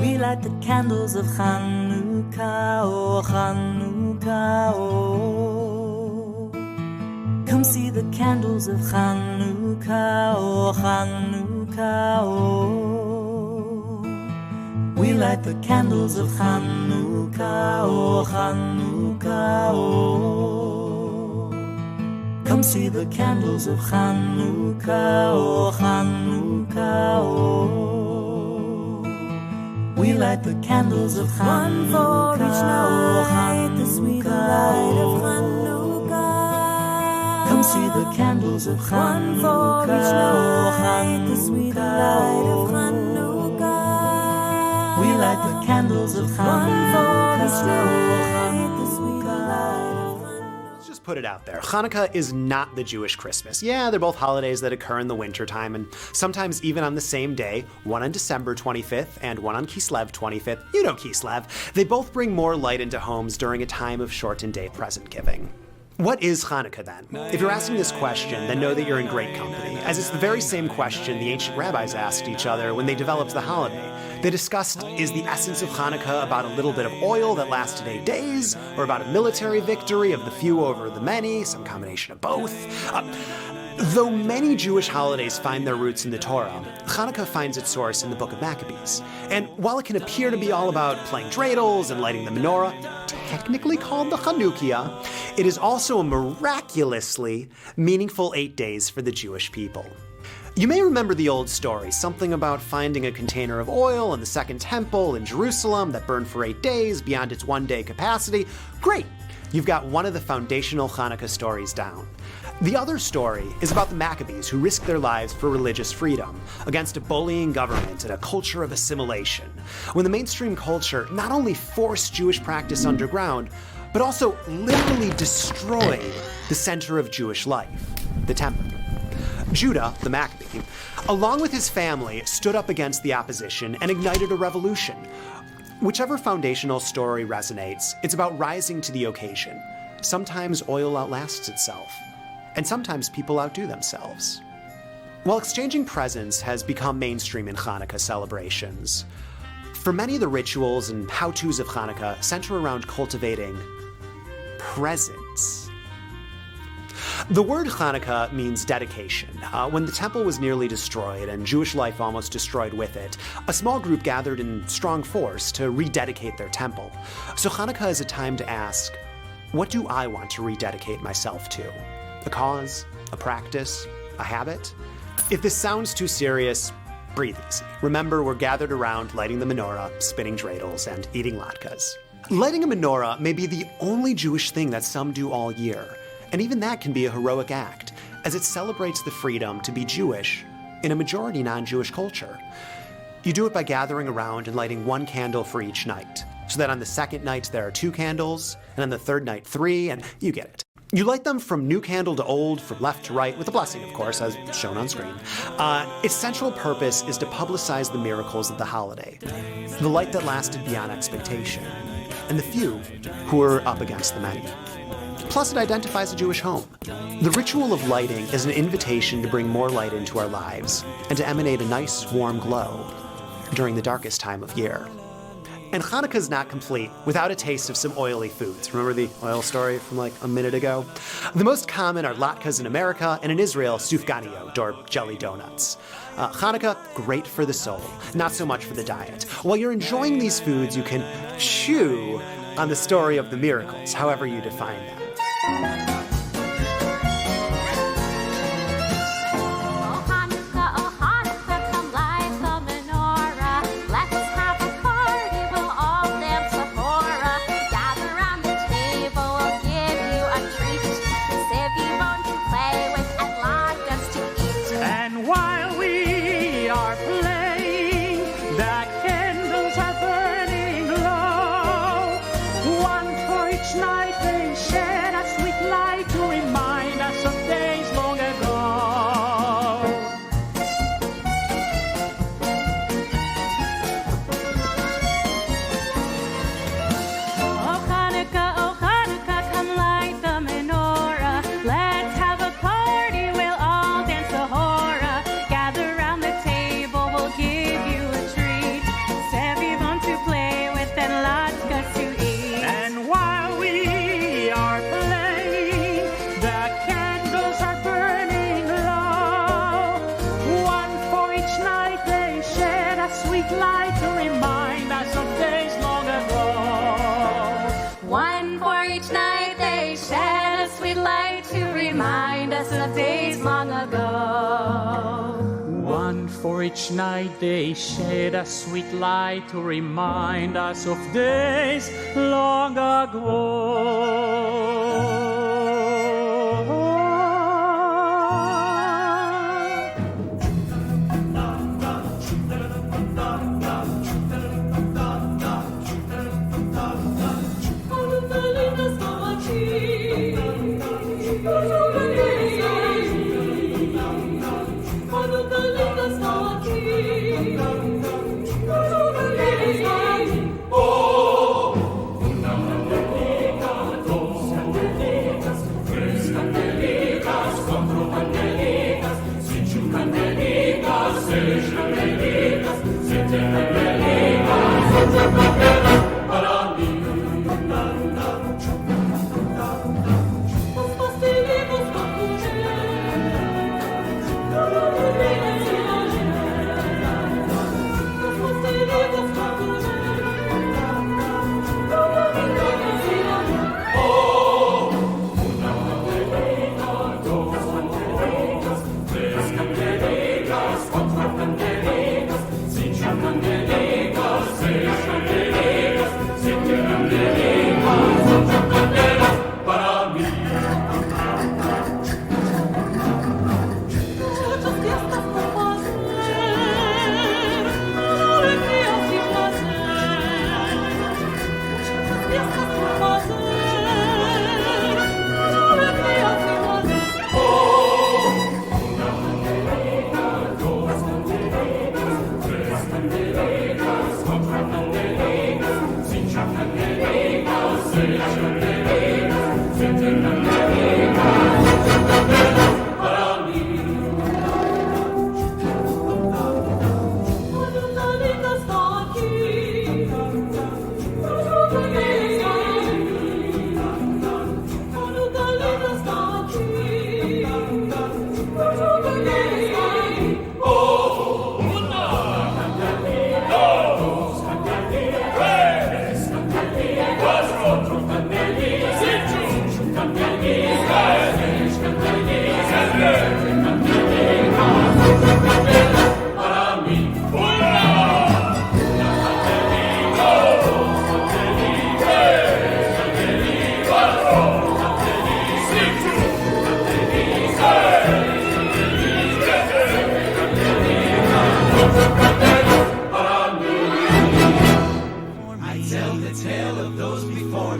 We light the candles of Hanukkah, oh Hanukkah, oh. Come see the candles of Hanukkah, oh Hanukkah, oh. We light the candles of Hanukkah, oh Hanukkah, oh. Come see the candles of Hanukkah, oh Hanukkah, oh. We light the candles of Hanukkah, one for each night, the sweet light of Hanukkah. Come see the candles of Hanukkah, one for each night, the sweet light of Hanukkah. We light the candles of Hanukkah, one for each night, the sweet light of Hanukkah. Let's just put it out there. Hanukkah is not the Jewish Christmas. Yeah, they're both holidays that occur in the wintertime, and sometimes even on the same day, one on December 25th and one on Kislev 25th. You know Kislev. They both bring more light into homes during a time of shortened day present giving. What is Hanukkah then? If you're asking this question, then know that you're in great company, as it's the very same question the ancient rabbis asked each other when they developed the holiday. They discussed, is the essence of Hanukkah about a little bit of oil that lasted 8 days, or about a military victory of the few over the many, some combination of both? Though many Jewish holidays find their roots in the Torah, Hanukkah finds its source in the book of Maccabees. And while it can appear to be all about playing dreidels and lighting the menorah, technically called the Chanukiah, it is also a miraculously meaningful 8 days for the Jewish people. You may remember the old story, something about finding a container of oil in the Second Temple in Jerusalem that burned for 8 days beyond its 1-day capacity. Great! You've got one of the foundational Hanukkah stories down. The other story is about the Maccabees who risked their lives for religious freedom against a bullying government and a culture of assimilation, when the mainstream culture not only forced Jewish practice underground, but also literally destroyed the center of Jewish life, the temple. Judah, the Maccabee, along with his family, stood up against the opposition and ignited a revolution. Whichever foundational story resonates, it's about rising to the occasion. Sometimes oil outlasts itself, and sometimes people outdo themselves. While exchanging presents has become mainstream in Hanukkah celebrations, for many the rituals and how-tos of Hanukkah center around cultivating presents. The word Hanukkah means dedication. When the temple was nearly destroyed and Jewish life almost destroyed with it, a small group gathered in strong force to rededicate their temple. So Hanukkah is a time to ask, what do I want to rededicate myself to? A cause, a practice, a habit? If this sounds too serious, breathe easy. Remember, we're gathered around lighting the menorah, spinning dreidels, and eating latkes. Lighting a menorah may be the only Jewish thing that some do all year, and even that can be a heroic act, as it celebrates the freedom to be Jewish in a majority non-Jewish culture. You do it by gathering around and lighting one candle for each night, so that on the second night there are 2 candles, and on the third night 3, and you get it. You light them from new candle to old, from left to right, with a blessing, of course, as shown on screen. Its central purpose is to publicize the miracles of the holiday, the light that lasted beyond expectation, and the few who were up against the many. Plus, it identifies a Jewish home. The ritual of lighting is an invitation to bring more light into our lives and to emanate a nice, warm glow during the darkest time of year. And Hanukkah is not complete without a taste of some oily foods. Remember the oil story from like a minute ago? The most common are latkes in America, and in Israel, sufganiyot, or jelly donuts. Hanukkah, great for the soul, not so much for the diet. While you're enjoying these foods, you can chew on the story of the miracles, however you define them. Night they shed a sweet light. sweet light to remind us of days long ago. One for each night they shed a sweet light to remind us of days long ago. One for each night they shed a sweet light to remind us of days long ago.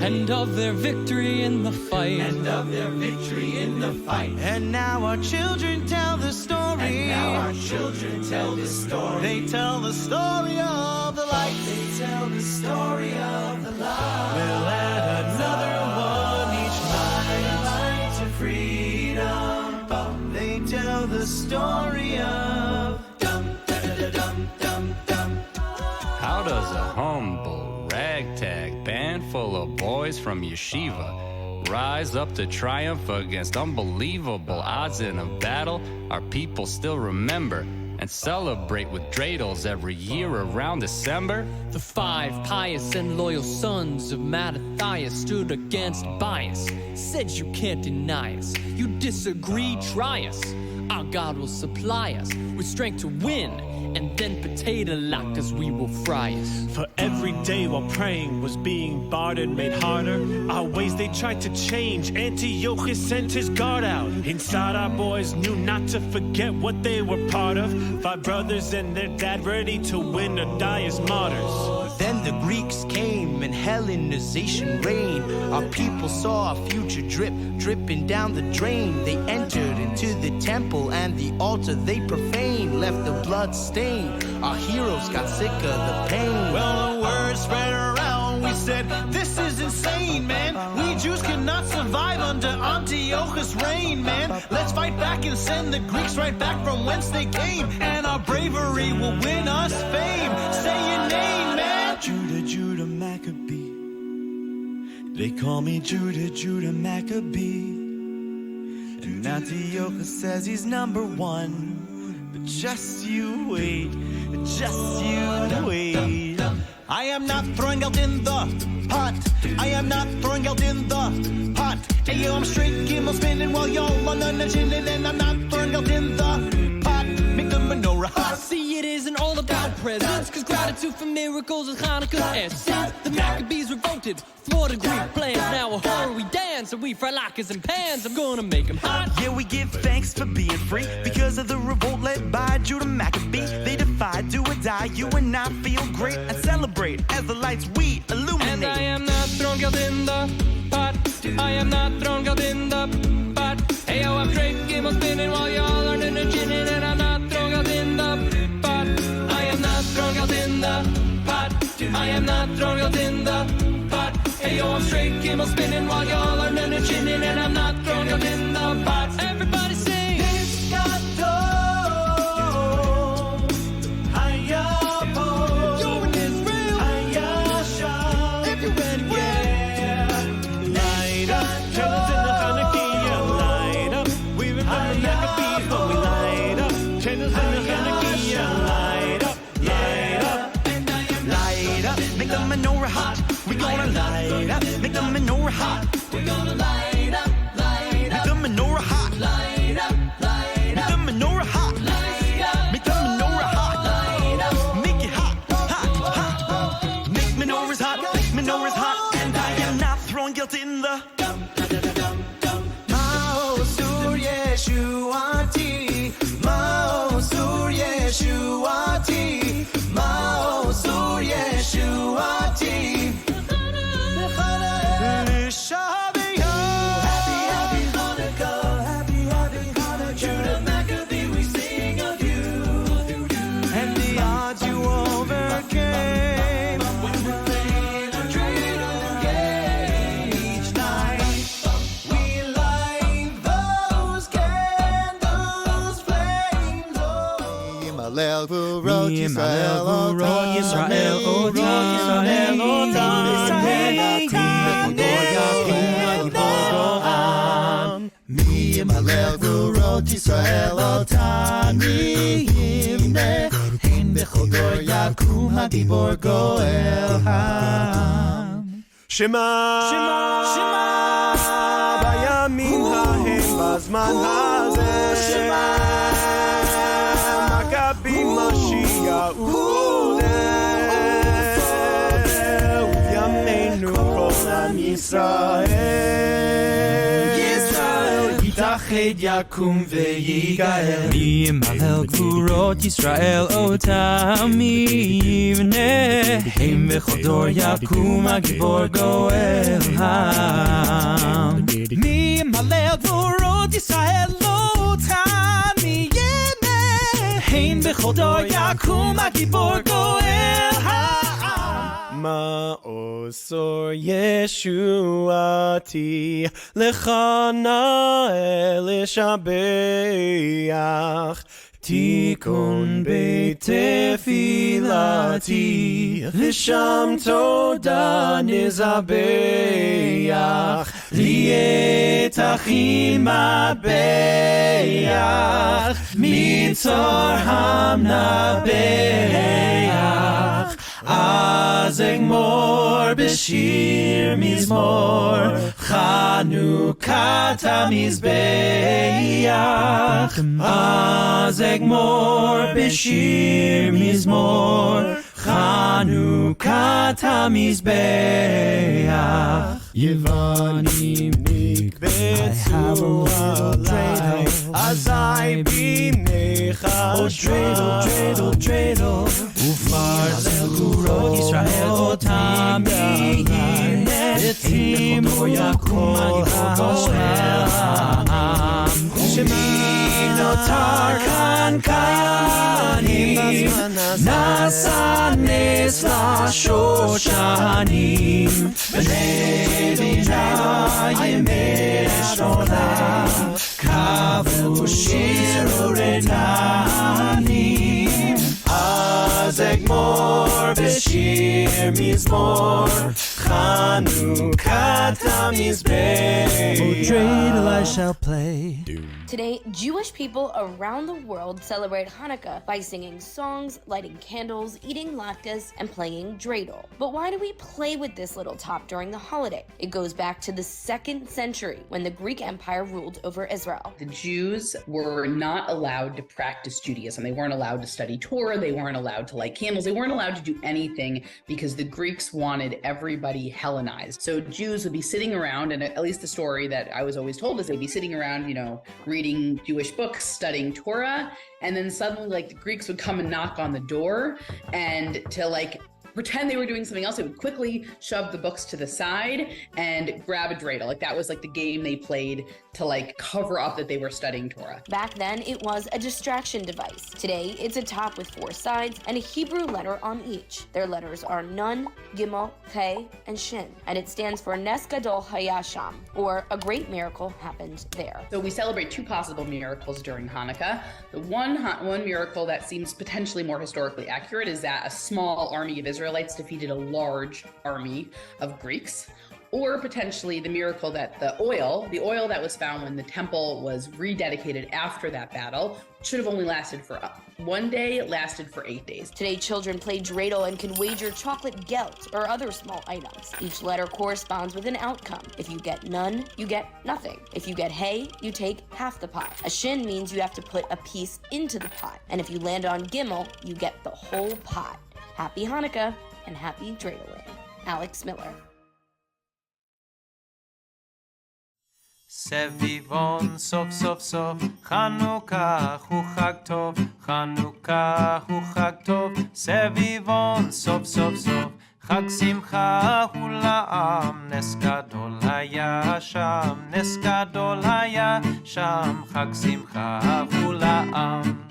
And of their victory in the fight. And of their victory in the fight. And now our children tell the story. And now our children tell the story. They tell the story of the light. They tell the story of the light. We'll add another one each night. Light to freedom. They tell the story of dum da da dum dum dum. How does a humble ragtag band full of boys from yeshiva rise up to triumph against unbelievable odds in a battle our people still remember and celebrate with dreidels every year around December? The 5 pious and loyal sons of Mattathias stood against bias, said you can't deny us. You disagree, try us. Our God will supply us with strength to win, and then potato lock us, we will fry us. For every day while praying was being barred and made harder, our ways they tried to change. Antiochus sent his guard out. Inside our boys knew not to forget what they were part of. 5 brothers and their dad ready to win or die as martyrs. Then the Greeks came and Hellenization reigned. Our people saw a future dripping down the drain. They entered into the temple and the altar they profaned, left the blood stain. Our heroes got sick of the pain. Well, the word spread around. We said, this is insane, man. We Jews cannot survive under Antiochus' reign, man. Let's fight back and send the Greeks right back from whence they came. And our bravery will win us fame. Say your name, man. Judah Maccabee. They call me Judah Maccabee. And Antiochus says he's number 1. But just you wait, just you am not throwing geld in the pot. I am not throwing geld in the pot. Hey yo, I'm straight gimbal spinning while y'all on the chinning, and I'm not throwing geld in the pot. Make the menorah hot. See, it isn't all about presents, cause gratitude for miracles is Hanukkah's essence. The Maccabees revolted for the Greek plans. Now a horror we dance, and we fry latkes and pans. I'm gonna make them hot. Yeah, we give thanks for being free because of the revolt led by Judah Maccabee. They defied, do or die. You and I feel great and celebrate as the lights we illuminate. And I am not throwing geld in the pot. I am not throwing geld in the pot. Hey yo, I'm straight gimbal spinning while y'all are in the chinning, and I'm not throwing geld in the pot. I am not throwing geld in the pot. I am not throwing geld in the pot. Hey yo, I'm straight gimbal spinning while y'all are in the chinning, and I'm not throwing geld in the pot. Everybody sing. Make the menorah hot. We're gonna light up. Make the menorah hot. We're gonna light up, light up. Make the menorah hot. Light up, light up. Make the menorah hot. Light up. Make the menorah hot. Light up. Make it hot, hot, hot. Make menorahs hot. Make menorahs hot. And I am not throwing guilt in the. Ma'osur Yeshuati. Ma'osur Yeshuati. Ma'osur Yeshuati. Happy, happy Hanukkah. Happy, happy Hanukkah. Judah Maccabee, we sing of you. And the odds you overcame. When we're playing our dreidel game. Each night we light those candles, flames. Yimalel Vurot Yisrael Otam, Yisrael Otam, Yisrael Otam. Yimalel Vurot Yisrael Otam, Yivne, Hein Bechol Dor Yakum Hagibor Goel Ham. Shema, Shema, Bayamim Hahem Bazman Hazeh, Shema, Maccabim Mashiach Udeh, Yameinu Kol Am Yisrael, Yisrael Yitached Yakum Veyigael. Yimalel Gvurot Yisrael Otam, Yivne, Hein Bechol Dor Yakum Hagibor Goel Ham. Yimalel Gvurot Yisrael Otam, Yivne, Hein Bechol Dor Yakum Hagibor Goel Ham. Ma'osor Yeshuati Lechana Elishabeach Tikun Beit Tefilati V'sham Toda Nizabeach Lietachim Abeach Mitzor Hamnabeach Az egmor b'shir mizmor Chanukah HaMizbeach Az egmor b'shir mizmor Chanukah HaMizbeach Yevanim nikbetzu alai Azai b'necha dreidel, dreidel Ufarzel gurot Yisrael Otam Etim Yakum HaShem Sheminotar kan kayanim Nasa nesla shoshanim B'nei B'nai Meshona Kavu shiru retanim אז אגמור בשיר מזמור חנוכת המזבח. Oh, dreidel I shall play. Today, Jewish people around the world celebrate Hanukkah by singing songs, lighting candles, eating latkes, and playing dreidel. But why do we play with this little top during the holiday? It goes back to the 2nd century when the Greek Empire ruled over Israel. The Jews were not allowed to practice Judaism. They weren't allowed to study Torah. They weren't allowed to light candles. They weren't allowed to do anything because the Greeks wanted everybody Hellenized. So Jews would be sitting around, and at least the story that I was always told is they'd be sitting around, reading Jewish books, studying Torah, and then suddenly the Greeks would come and knock on the door, and to pretend they were doing something else, they would quickly shove the books to the side and grab a dreidel. That was the game they played to cover up that they were studying Torah. Back then, it was a distraction device. Today, it's a top with 4 sides and a Hebrew letter on each. Their letters are Nun, Gimel, He, and Shin, and it stands for Nes Gadol Haya Sham, or a great miracle happened there. So we celebrate 2 possible miracles during Hanukkah. The one miracle that seems potentially more historically accurate is that a small army of Israelites defeated a large army of Greeks. Or potentially the miracle that the oil that was found when the temple was rededicated after that battle, should have only lasted for 1 day, it lasted for 8 days. Today, children play dreidel and can wager chocolate gelt or other small items. Each letter corresponds with an outcome. If you get none, you get nothing. If you get hay, you take half the pot. A shin means you have to put a piece into the pot. And if you land on gimel, you get the whole pot. Happy Hanukkah and happy dreidling. Alex Miller. סביבון סוף סוף סוף חנוכה הוא חג טוב חנוכה הוא חג טוב סביבון סוף סוף סוף חג שמחה הוא לעם נס גדול היה שם נס גדול היה שם חג שמחה הוא לעם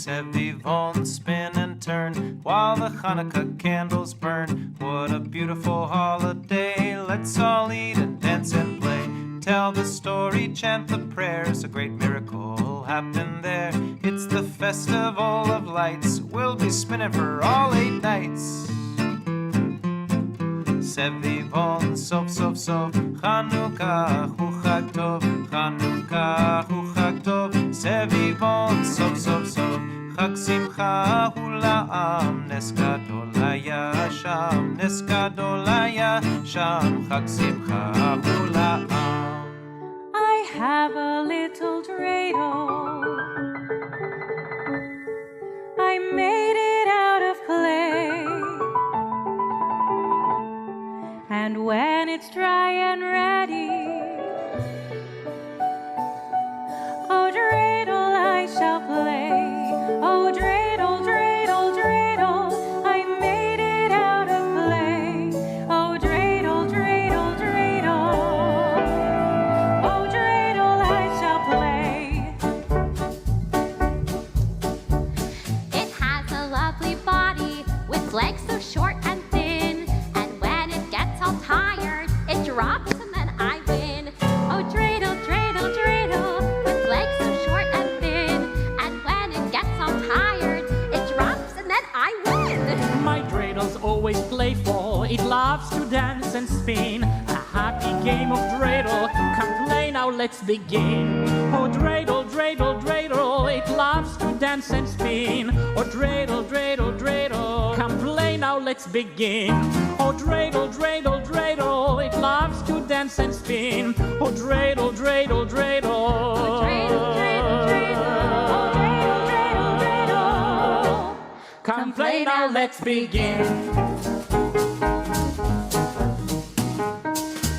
Sevivon, spin and turn while the Hanukkah candles burn. What a beautiful holiday. Let's all eat and dance and play. Tell the story, chant the prayers. A great miracle happened there. It's the festival of lights. We'll be spinning for all 8 nights. Sevivon, sof, sof, sof. Hanukkah, hu chag tov. Hanukkah, hu chag tov. Sevivon, sof, sof, sof. חג שמחה הוא לעם, נס גדול היה שם, נס גדול היה שם, חג שמחה הוא לעם. I have a little dreidel. I made it out of clay. And when it's dry and ready, oh dreidel I shall play. Oh, dreidel, dreidel, dreidel, I made it out of clay. Oh, dreidel, dreidel, dreidel, oh, dreidel, I shall play. It has a lovely body with legs so short and thin, and when it gets all tired, it drops and then I win. Oh, dreidel, dreidel, dreidel, with legs so short and thin, and when it gets all tired, it drops and then I win. My dreidel's always playful, it loves to dance and spin. A happy game of dreidel, come play now, let's begin. Oh dreidel, dreidel, dreidel, it loves to dance and spin. Oh dreidel, dreidel, dreidel, come play now, let's begin. Oh dreidel, dreidel, dreidel, it loves to dance and spin. Oh dreidel, dreidel, dreidel, oh dreidel, dreidel, dreidel, oh dreidel, dreidel, dreidel, come play now, let's begin.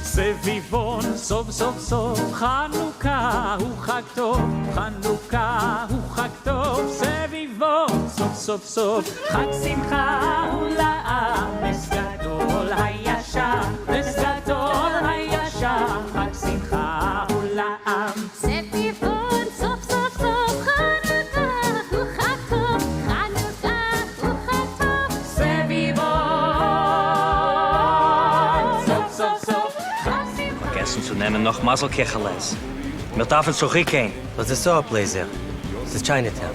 סביבון, סוף סוף סוף, חנוכה הוא חג טוב, חנוכה הוא חג טוב, סביבון, סוף סוף סוף, חג שמחה הוא לעם, נס גדול היה שם, נס גדול היה שם, חג שמחה הוא לעם. סביבון, סוף סוף סוף, חנוכה הוא חג טוב, חנוכה הוא חג טוב, סביבון, סוף סוף סוף. Vergessen zu nennen noch Maselkecheles. Wir dürfen zurückgehen. Was ist so, Bläser? This is Chinatown.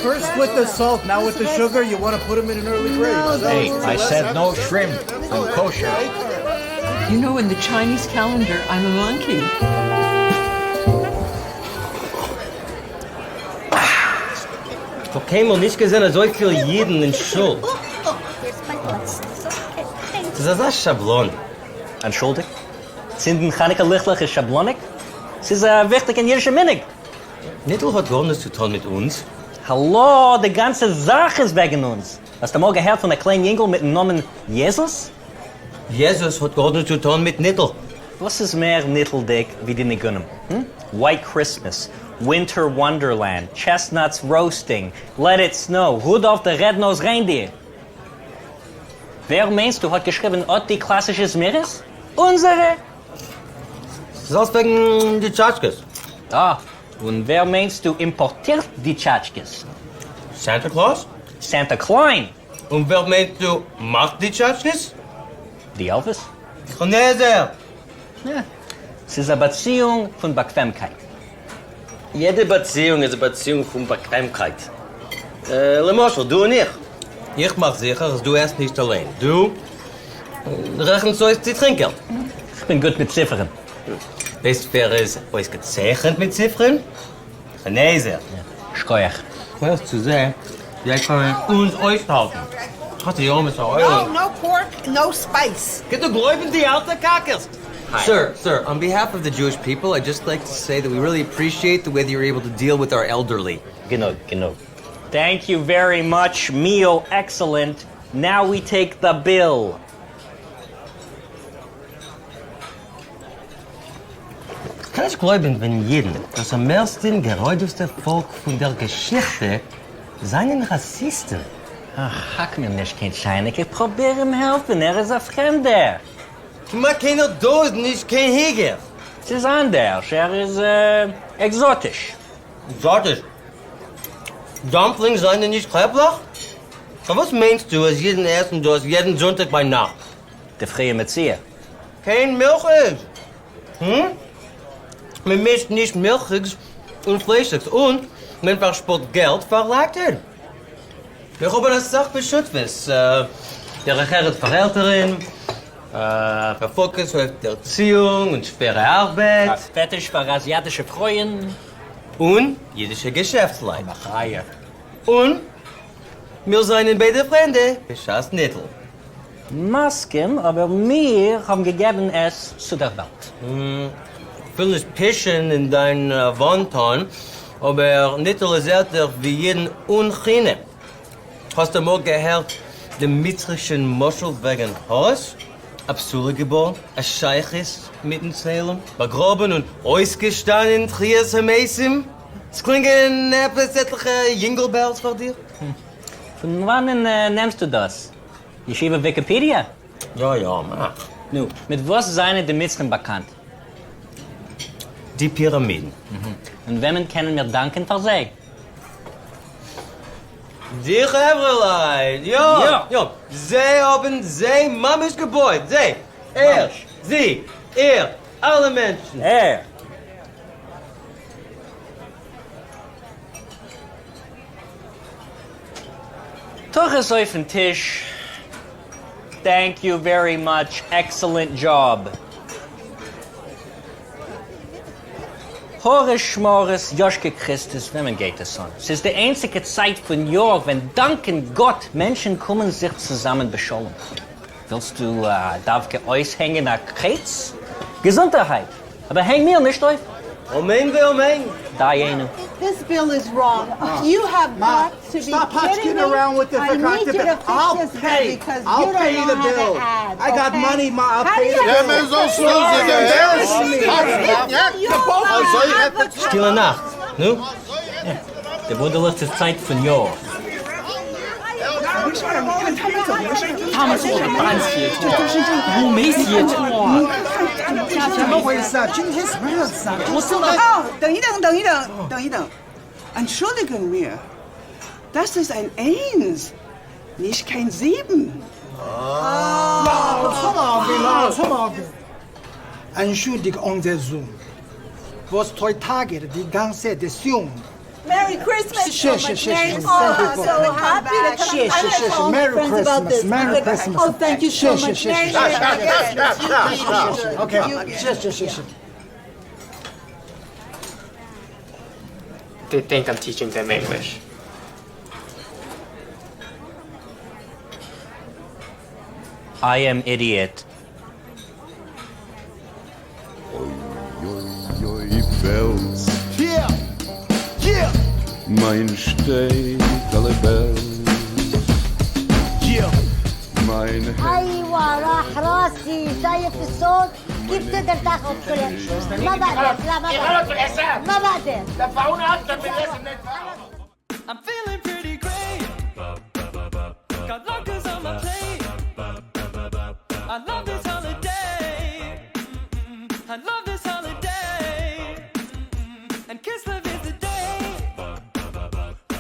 First with the salt, now with the sugar. You want to put them in an early grade. Hey, I said no shrimp. I'm kosher. You know, in the Chinese calendar, I'm a monkey. Ich hab keinmal nicht gesehen, so viele Jiden in Schule. Das ist ein Schablon. Entschuldigt? Sind ein Hanukkah lichtlich Schablonik? Es ist wichtig in jüdischer Minig. Nittel hat gar nichts zu tun mit uns. Hallo, die ganze Sache ist wegen uns. Hast du mal gehört von einem kleinen Jüngel mit dem Namen Jesus? Jesus hat gar nichts zu tun mit Nittel. Was ist mehr Nitteldick wie die Nigunim? White Christmas, Winter Wonderland, Chestnuts Roasting, Let It Snow, Rudolph the Red-Nosed Reindeer. Wer meinst du hat geschrieben, die klassische Smiris? Unsere? Das ist alles wegen die Tschatschkes. Ah, und wer meinst du importiert die Tschatschkes? Santa Claus? Santa Klein. Und wer meinst du macht die Tschatschkes? Die Elvis? Chineser. Ja. Es ist eine Beziehung von Bequemkeit. Jede Beziehung ist eine Beziehung von Bequemkeit. Lemoschel, du und ich. Ich mach sicher, dass du erst nicht allein. Du rechnest so die Trinkgeld. Ich bin gut mit Ziffern. Weißt du, wer ist euch gezeichnet mit Ziffern? Chineser. Ja. Schkoiach. Ich weiß zu sehen, wir können uns aushalten. Hat die Junge so No, no pork, no spice. Get the Gläuben die alte Kackers. Sir, on behalf of the Jewish people, I'd just like to say that we really appreciate the way that you're able to deal with our elderly. Genau. Thank you very much. Meal excellent. Now we take the bill. Kann ich glauben, wenn jeden, das am meisten geräudigste Volk von der Geschichte, seien Rassisten. Ach, hack mir nicht kein Scheinig. Ich probiere ihm helfen. Ist ein Fremder. Maar keiner da ist nicht kein Heger. Es ist anders. Ist exotisch. Exotisch? Dumplings seien nicht Kreiblach? Aber was meinst du, als jeden Essen du hast jeden Sonntag bei Nacht? Der freie Messias. Kein Milch ist. Man mischt nicht Milchiges und Fleischiges. Und man verspart Geld für Leute. Wir haben das Sache beschützt. Der Regierung für Eltern, für Fokus auf die Erziehung und schwere Arbeit. Fetisch für asiatische Freuen. Und jüdische Geschäftsleute. Und wir seien beide Freunde, beschaß Nittel. Masken, aber wir haben gegeben es zu der Welt. Vieles Pischen in dein Wandhorn, aber Nittel ist älter wie jeden Unchine. Hast du mal gehört, den mitzrischen Moschel wegen Haus? Absurde geboren, ein Scheich ist mitten Salem, begraben und ausgestanden in Trias Mesim. Es klingen etwas etliche Jingle Bells vor dir. Von wann nimmst du das? Yeshiva Wikipedia? Ja, mach. Nu, mit was seien die Mitzrim bekannt? Die Pyramiden. Und wem können wir danken für sie? Die Hebrelein, ja. Sie haben sie Mamas Gebäude. Sie, alle Menschen. Toch is auf den Tisch. Thank you very much. Excellent job. Horis Schmores, Joschke Christus, wenn man geht es an. Es ist die einzige Zeit von Jahr, wenn danken Gott Menschen kommen sich zusammen beschollen. Willst du Davke aushängen nach Kreuz? Gesundheit. Aber häng mir nicht auf. Amen. Da jene. This bill is wrong. You have got to be Stop kidding hotchking me. around with the I need you to fix I'll this bill pay. because I'll you don't pay know the how to bill. add, I got okay? money, Ma. I'll How pay do the you bill. do so it? Stille Nacht, nu? Der wunderlichste Zeit von Jahr.他们说我办写错，我没写错。怎么回事啊？今天什么日子啊？哦，等一等。Entschuldigen mir, das ist ein Eins, nicht kein Sieben. Entschuldigung, unser Sohn. Was heutzutage die ganze Diskussion. Merry Christmas. Merry Oh, I'm so happy to come. I'm gonna call my friends about this. Merry Christmas. Oh, thank you so much. Merry Christmas. Okay. They think I'm teaching them English. I am idiot. Bells. Yeah, yeah, Mein steht alle Bells. yeah. Mein ايوه راح راسي شايف الصوت كيف تقدر تاخذ كل ما بقدر لا ما غلط بقدر في الحساب. ما بقدر دفعونا اكتر من اللازم ندفعه. I'm feeling pretty great. Got lockers on my plate. I love this holiday. I love this holiday. And Kislev is the day.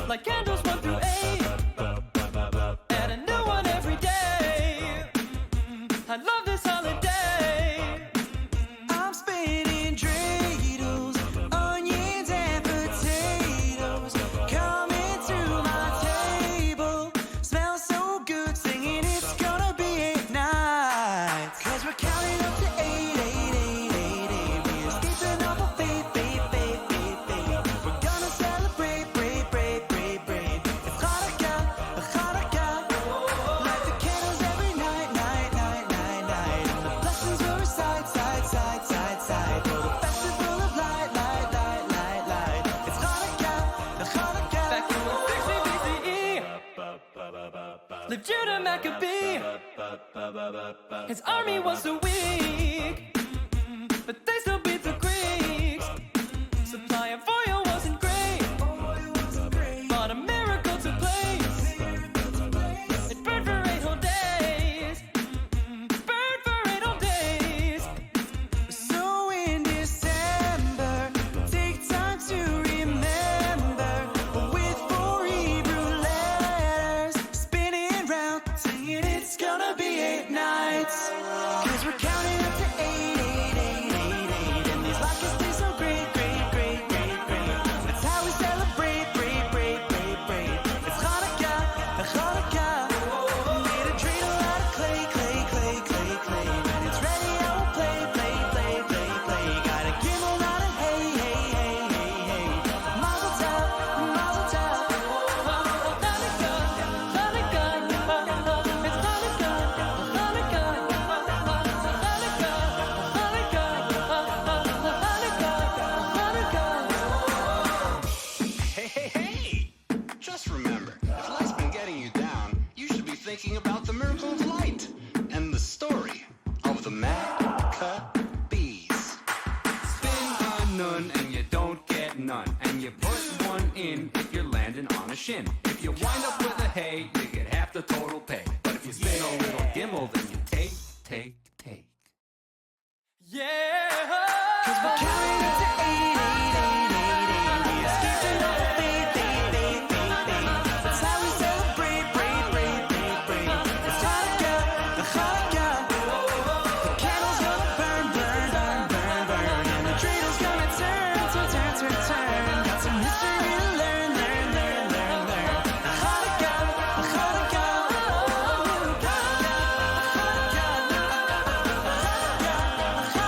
Like candles 1 through 8. And a new one every day. I love this holiday. I'm spinning dreidels, onions and potatoes, coming to my table. Smells so good, singing it's gonna be 8 nights. 'Cause we're counting up to 8, 8, 8, 8, 8. We're escaping off of faith, faith, faith, faith, faith. We're gonna celebrate, break, break, break, break. It's Hanukkah, Hanukkah. Light the candles every night, night, night, night, night. And the blessings will recite, side, side, side, side. For the festival of light, light, light, light, light. It's Hanukkah, Hanukkah. Back in 160 BCE, lived Judah Maccabee. His army was so weak, but they still beat the Greeks. Supply of oil wasn't great, but a miracle took place. It burned for 8 whole days. Burned for 8 whole days. So in December, take time to remember with 4 Hebrew letters, spinning round, singing it's gonna be 8 nights. 'Cause we're counting up to 8, 8, 8, 8, 8. And these lockets taste so great, great, great, great, great. That's how we celebrate, break, break, break, break. It's Hanukkah, Hanukkah. Made a dreidel out of clay, clay, clay, clay, clay. When it's ready, I will play, play, play, play, play. Got a gimel, not a hey, hey, hey, hey, hey. Mazel tov, mazel tov. Hanukkah, Hanukkah, it's Hanukkah, Hanukkah, Hey, hey, hey! Just remember, if life's been getting you down, you should be thinking about the miracle of light and the story of the Maccabees. Spin a nun and you don't get none, and you put one in if you're landing on a shin. If you wind up with a hey, you get half the total pay. But if you spin a little gimel, then you take, take, take. yeah. 'Cause we're counting up to 8, 8, 8, 8, 8. We escaped off of faith, faith, faith, faith, faith. That's how we celebrate, break, break, break, break. It's Hanukkah, Hanukkah. The candles gonna burn, burn, burn, burn, burn. And the dreidels gonna turn, turn, turn, turn, turn. Got some history to learn, learn, learn, learn, learn. Hanukkah, Hanukkah.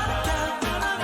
Hanukkah, Hanukkah.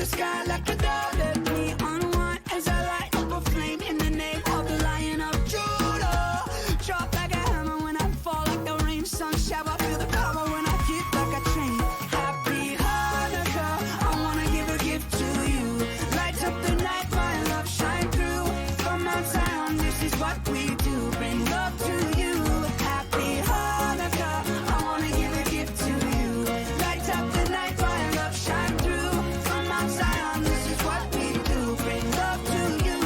the sky like a dove. Let me unwind as I light up a flame in the name of the Lion of Judah. Drop like a hammer when I fall like the rain. Sun shower, feel the power when I hit like a train. Happy Hanukkah, I wanna give a gift to you. Light up the night, my love shine through. From Mount Zion, this is what we do. Bring love to you. Happy Hanukkah, I wanna give a gift to you. Light up the night, my love shine through. From Mount Zion, this is what we do. Bring love to you.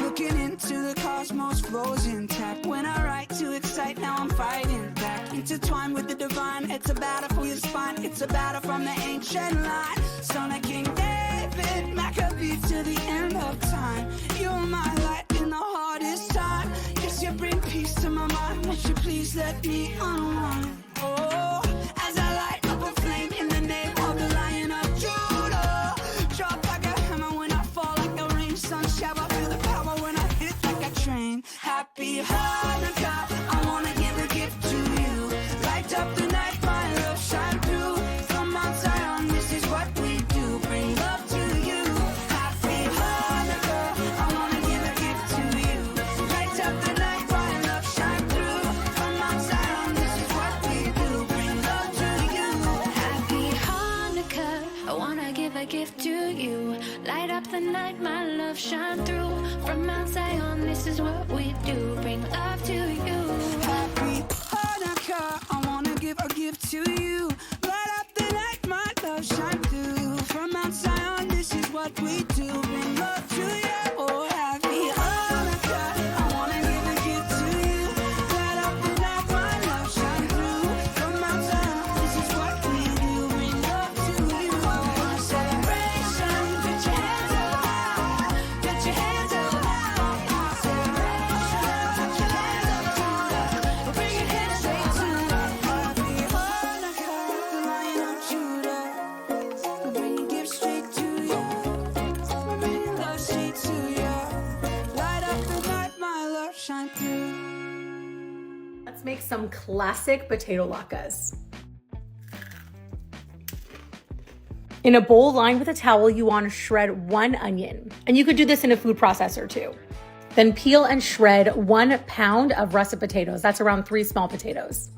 Looking into the cosmos, frozen tap. When I write to excite, now I'm fighting back. Intertwined with the divine, it's a battle for your spine. It's a battle from the ancient line. Son of King David, Maccabee to the end of time. You're my light in the hardest time. Yes, you bring peace to my mind. Won't you please let me unwind? Oh, as I light up a flame in the name of the Lion of Judah. Drop like a hammer when I fall like the rain. Sun shower, feel the power when I hit like a train. Happy Hanukkah, I wanna give a gift to you. Light up the night, my love shine through. From Mount Zion, this is what we do. Bring love to you. Happy Hanukkah, I wanna give a gift to you. Light up the night, my love shine through. From Mount Zion, this is what we do. Bring love to you. Happy Hanukkah, I wanna give a gift to you. Light up the night, my love shine through. From Mount Zion, this is what we do. Bring love to you. Happy Hanukkah, I wanna give a gift to you. Light up the night, my love shine through. From Mount Zion, this is what we do. Bring love to you. Oh, happy Hanukkah, I wanna give a gift to you. Light up the night, my love shine through. From Mount Zion, this is what we do. Bring love to you. Celebration, put your hands up high. Put your hands up high. Celebration, put your hands up high. Bring your hands straight to Happy Hanukkah, the Lion of Judah. Bring your gift straight to you. Bring your love straight to you. Light up the night, my love shine through. Let's make some classic potato latkes. In a bowl lined with a towel, you want to shred 1 onion. And you could do this in a food processor too. Then peel and shred 1 pound of russet potatoes. That's around 3 small potatoes.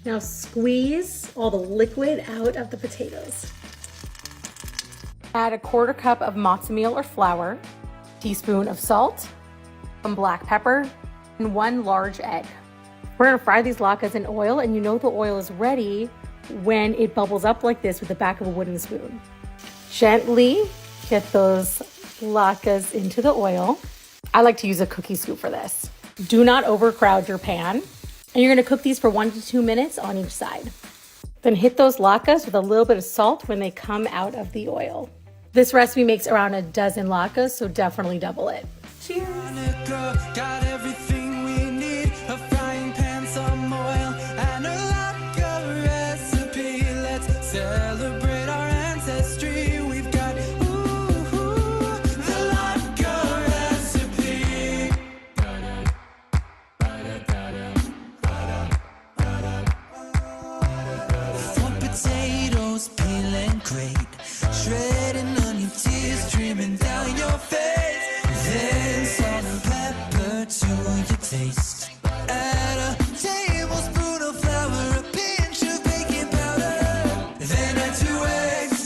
Now squeeze all the liquid out of the potatoes. Add a 1/4 cup of matzo meal or flour, teaspoon of salt, some black pepper, and 1 large egg. We're gonna fry these latkes in oil, and you know the oil is ready when it bubbles up like this with the back of a wooden spoon. Gently get those latkes into the oil. I like to use a cookie scoop for this. Do not overcrowd your pan. And you're gonna cook these for 1 to 2 minutes on each side. Then hit those latkes with a little bit of salt when they come out of the oil. This recipe makes around a dozen latkes, so definitely double it. Cheers. Hanukkah, got everything we need. A frying pan, some oil, and a latke recipe. Let's celebrate our ancestry. We've got the latke recipe. Four potatoes, peeling great. Shredding onion, tears streaming down your face. Then salt and pepper to your taste. Add a tablespoon of flour, a pinch of baking powder. Then add 2 eggs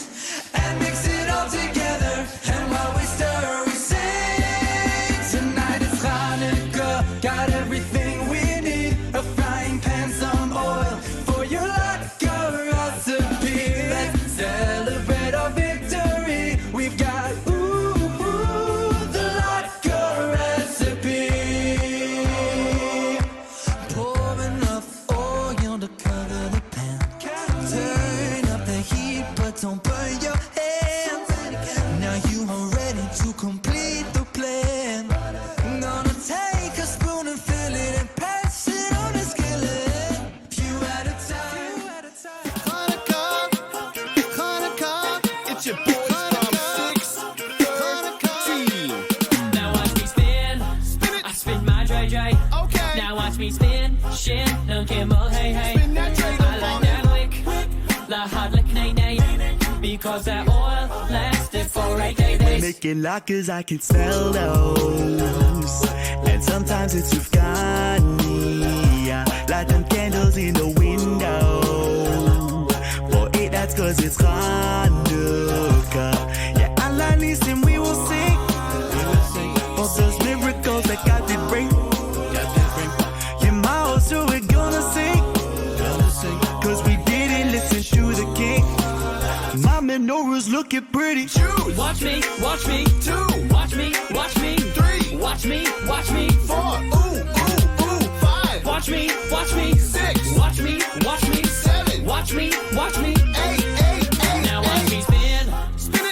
and mix it all together. And while we stir, we sing. Tonight is Hanukkah, got everything we need. A frying pan, some oil for your latke recipe. Let's celebrate our victory. We've got the latke recipe. because that oil lasted for 8 days. Making lockers, I can smell those. And sometimes it's Afghani. Light them candles in the window. For 8 nights, cause it's Hanukkah. Yeah, Allah listen, we will sing. For those miracles that God did bring. Yeah, my also we're gonna sing. Cause we didn't listen to the king. My menorah's looking pretty. Watch me, 2. Watch me, 3. Watch me, 4. Ooh, 5. Watch me, 6. Watch me, 7. Watch me, 8. Now watch me spin.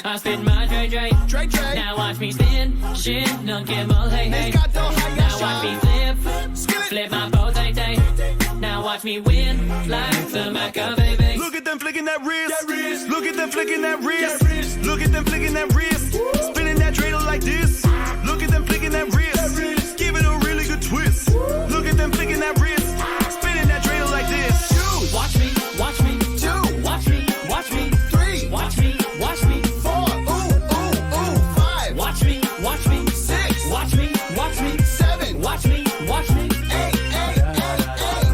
I spin my JJ. Now watch me spin. Shin, no gimbal, hey. Now watch me flip my potato. Now watch me win like the Maca, baby. Look at them flicking that wrist. Look at them flicking that wrist. Look at them flicking that wrist. Spinning that dreidel like this. Look at them flicking that wrist. Give it a really good twist. Look at them flicking that wrist. Spinning that dreidel like this. Watch me, 2. Watch me, 3. Watch me, 4. Ooh, 5. Watch me, 6. Watch me, 7. Watch me, 8.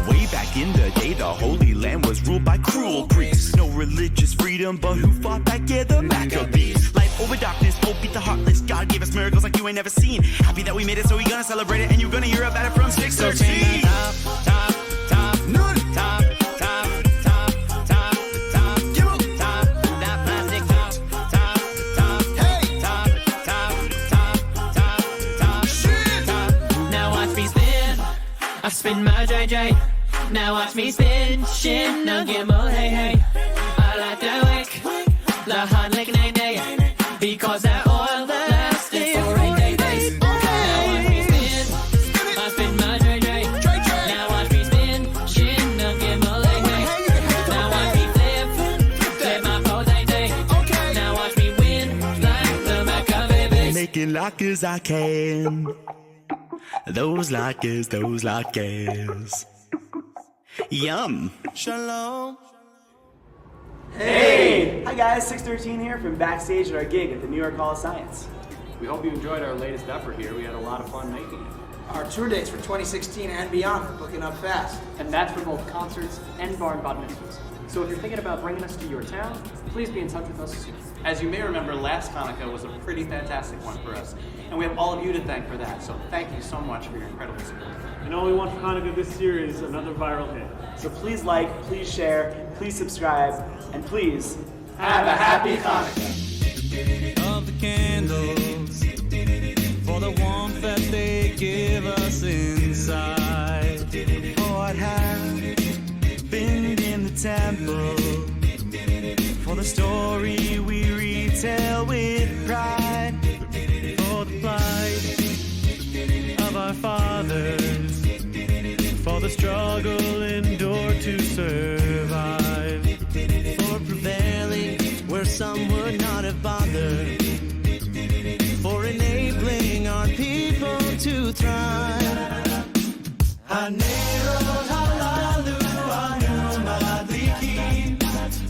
Way back in the day, the Holy Land was ruled by cruel priests. No religious freedom, but who fought back? Yeah, the Maccabees. Life over darkness, hope beat the heartless. God gave us miracles like you ain't never seen. Happy that we made it, so we gonna celebrate it, and you're gonna hear about it from 613. Top. Nun. Top. Give up. That plastic top. Hey. Top. Shit. Now watch me spin. I spin my JJ. Now watch me spin. Shin, no gimbal, hey. I like that wick. La hand lick, nay. Because that oil lasted for 8 days. Now watch me spin. I spin my JJ. Now watch me spin. Shin, no gimbal, hey. Now watch me flip my potato. Now watch me win like the Maca, baby. Making lockers, I can. Those lockers. Yum. Shalom. Hey! Hi guys, 613 here from backstage at our gig at the New York Hall of Science. We hope you enjoyed our latest effort here. We had a lot of fun making it. Our tour dates for 2016 and beyond are booking up fast. And that's for both concerts and bar and bat mitzvahs. So if you're thinking about bringing us to your town, please be in touch with us soon. As you may remember, last Hanukkah was a pretty fantastic one for us, and we have all of you to thank for that, so thank you so much for your incredible support. And all we want for Hanukkah this year is another viral hit. So please like, please share, please subscribe, and please have a happy Hanukkah. Of the candles, for the warmth that they give us inside. What have been in the temple, for the story we retell with pride, For the plight of our fathers, for the struggle endured to survive. For prevailing where some would not have bothered. For enabling our people to thrive. Hanerot halalu anu madlikin,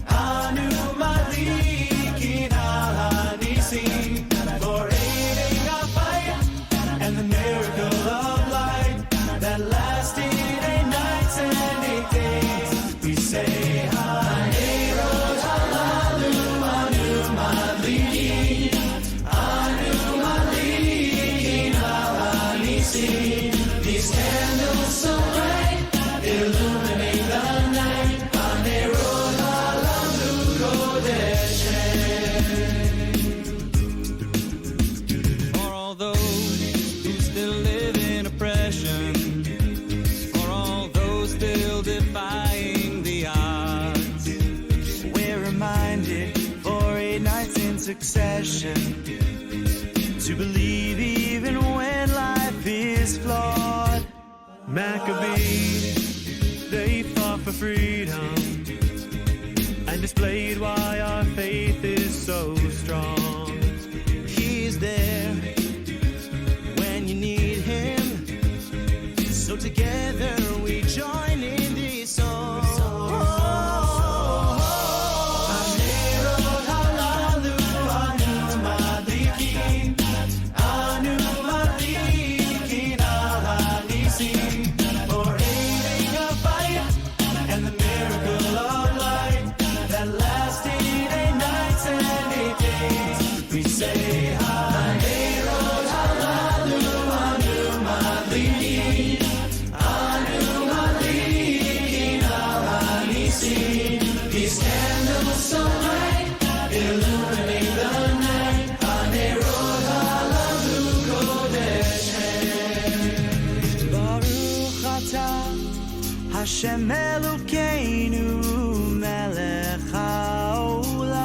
anu madlikin al hanisim. For aiding our fight and the miracle of light that lasted 8 nights and 8 days. We say Hanerot halalu anu madlikin, anu madlikin al hanisim. These candles so bright illuminate the night. Hanerot halalu kodeshem. For all those who still live in oppression, for all those still defying the odds, we're reminded for 8 nights in succession to believe even when life is flawed. Maccabees, they fought for freedom and displayed why our faith is so strong. He's there when you need him. So together we join in this song. Hanerot halalu Hashem Elokeinu melech haolam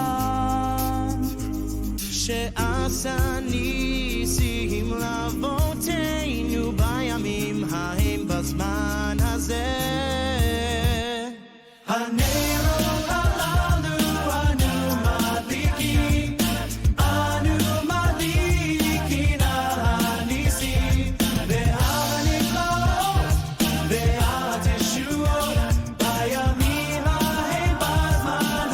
she'asa nisim lavoteinu bayamim ha'em bazman hazeh Hanero halalu anu malikin anu malikin hanisim ve'aniflaot ve'ateshuot bayamim ha'em bazman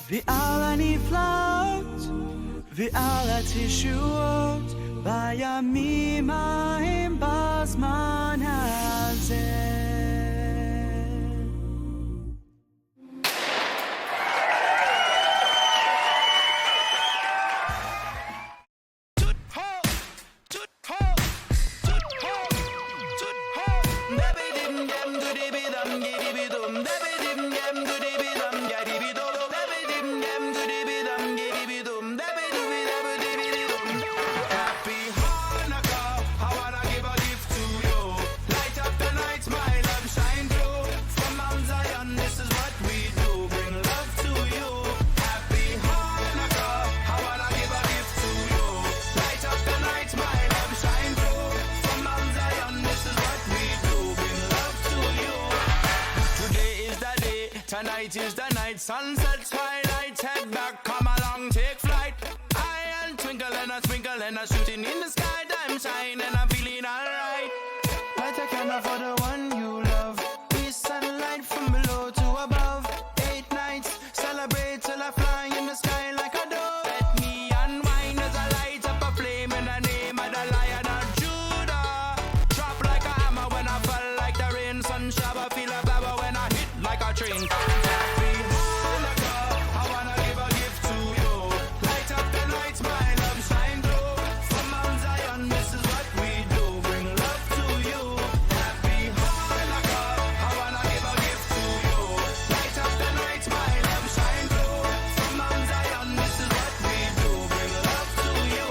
ועל הנפלאות ועל התשועות בימים ההם בזמן הזה Happy Hanukkah, I wanna give a gift to you. Light up the night, my love shine through. From Mount Zion, this is what we do. Bring love to you. Happy Hanukkah, I wanna give a gift to you. Light up the night, my love shine through. From Mount Zion, this is what we do. Bring love to you. Today is the day, tonight is the night. Sunset, twilight, head back, come along, take flight. Twinkle and a sprinkle and a shooting in the sky. Time shine and I'm feeling alright. Light a candle for the one you love. Be sunlight from below to above. 8 nights, celebrate till I fly in the sky like a dove. Let me unwind as I light up a flame in the name of the Lion of Judah. Drop like a hammer when I fall like the rain. Sun shower, feel a baba when I hit like a train. Happy Hanukkah, I wanna give a gift to you. Light up the night, my love shine through. From Mount Zion, this is what we do. Bring love to you. Happy Hanukkah, I wanna give a gift to you. Light up the night, my love shine through. From Mount Zion, this is what we do. Bring love to you.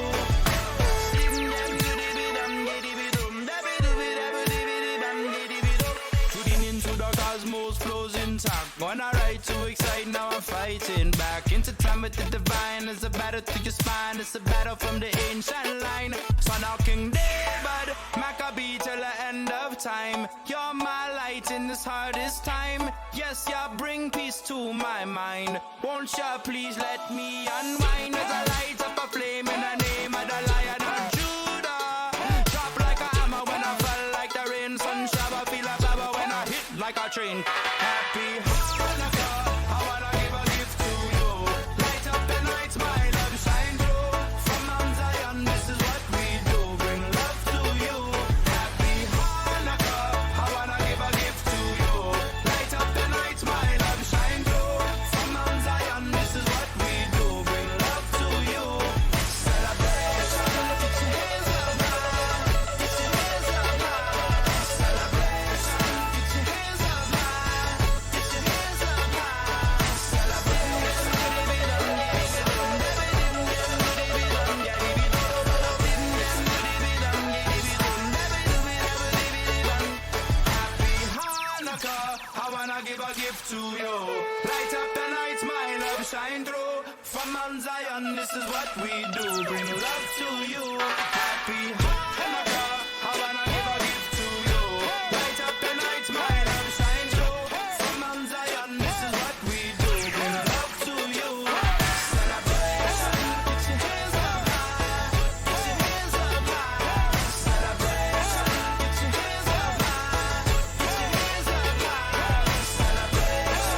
Shooting into the cosmos, flows intact. Gonna ride to excite, now I'm fighting back. Into time with the divine. It's a battle through your spine. It's a battle from the ancient line. Son of King David, Maccabee till the end of time. You're my light in this hardest time. Yes, you bring peace to my mind. Won't you please let me unwind as I light up a flame in the name of the Lion of Judah. Drop like a hammer when I fall like the rain. Sun shower, feel a baba when I hit like a train. Happy Hanukkah, I wanna give a gift to you. Light up the night, my love shine through. From Mount Zion, this is what we do. Bring love to you. Happy Hanukkah, I wanna give a gift to you. Light up the night, my love shine through. From Mount Zion, this is what we do. Bring love to you. Celebration, get your hands up high. Get your hands up high. Celebration, get your hands up high. Get your hands up high. Celebration, Happy Hanukkah, I wanna give a gift to you. Light up the night, my love shine through. From Mount Zion, this is what we do. Bring love to you. Happy Hanukkah, I wanna give a gift to you. Light up the night, my love shine through. From Mount Zion, this is what we do. Bring love to you. Celebration, get your hands up high. Get your hands up high. Celebration, get your hands up high. Get your hands up high. Celebration.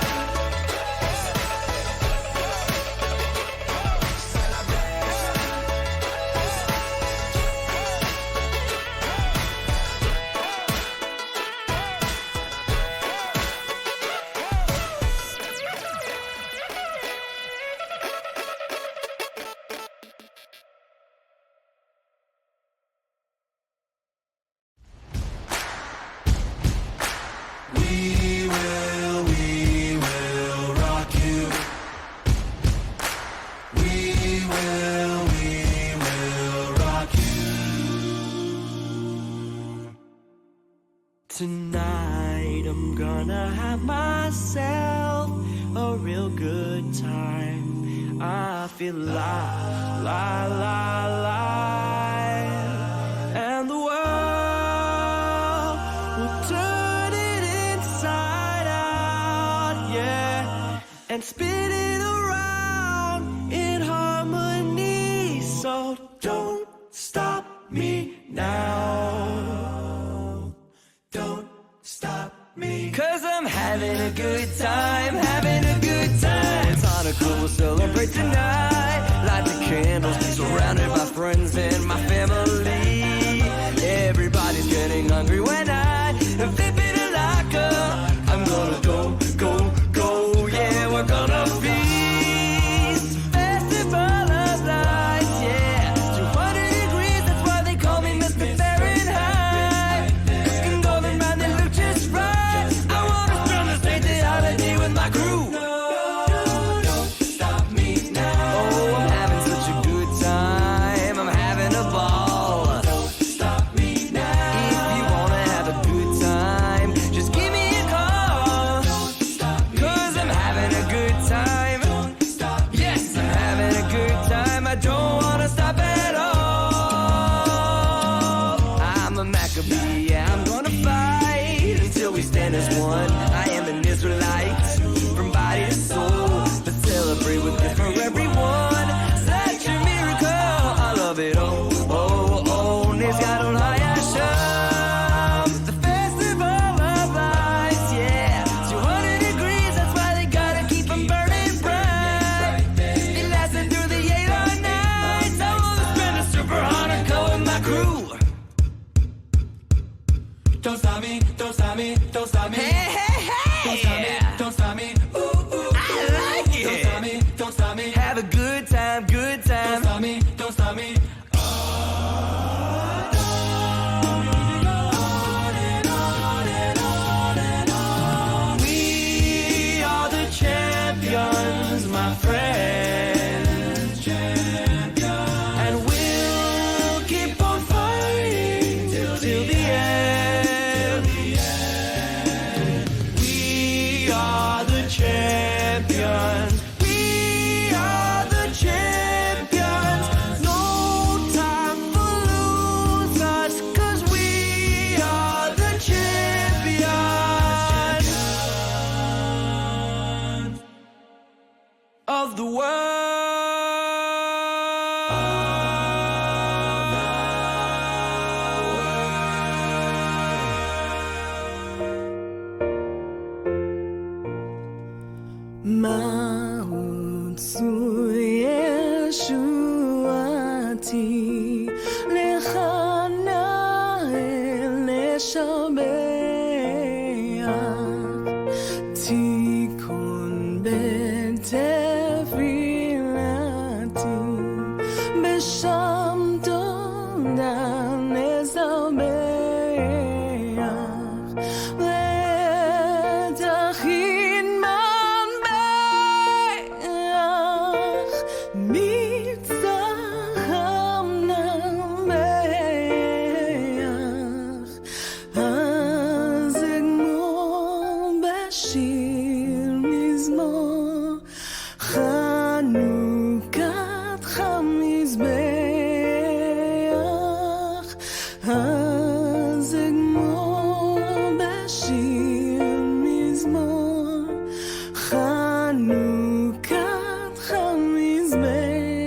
feel alive, and the world will turn it inside out, yeah, and spin it around in harmony. So don't stop me now, don't stop me, 'cause I'm having a good time, having a good time. It's Hanukkah, we'll celebrate tonight. Light the candles, surrounded by friends and my family. Everybody's getting hungry when I flip it like I'm gonna go, go, go, yeah, we're gonna feast. Festival of lights, yeah, 200 degrees, that's why they call me Mr. Fahrenheit. Cooking golden round and look just right. I wanna spend this crazy holiday with my crew. Don't stop me now. Oh, I'm having such a good time, I'm having a ball. Don't stop me now. If you wanna have a good time, just give me a call. Don't stop me, 'cause I'm having a good time. Don't stop me, yes, I'm having a good time. I don't wanna stop at all. I'm a Maccabee, yeah, I'm gonna fight until we stand as one. I am an Israelite, from body to soul. Let's celebrate with this for everyone. Such a miracle, I love it. Oh, oh, oh, Nizgadol Hayasham. The festival of lights, yeah, 200 degrees, that's why they gotta keep them burning bright. They lasting through the 8 long nights. I wanna spend a super Hanukkah with my crew. Don't stop me, don't stop me, don't stop me. Hey, hey, hey! Don't stop me, don't stop me. Ooh, ooh, I like it. Don't stop me, don't stop me. Have a good time, good time. Don't stop me, don't stop me. We are the champions, my friends. And we'll keep on fighting till the end. We are the champions. We are the champions. No time for losers, 'cause we are the champions of the world. Ma'utsu Yeshuati Lechana Leshabeach Tikun Betefilati Besham Todan Ezabeach Letachin Man Beach Mitzaham Nameach Azegmor Bashir Mizmor Chanukah Chamizbeach Azegmor Bashir Mizmor Chanukah Chamizbeach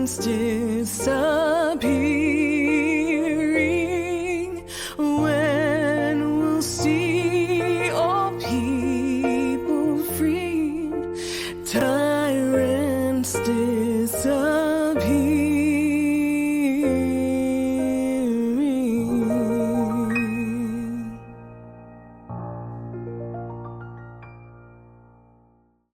tyrants disappearing, when we'll see all people free, tyrants disappearing.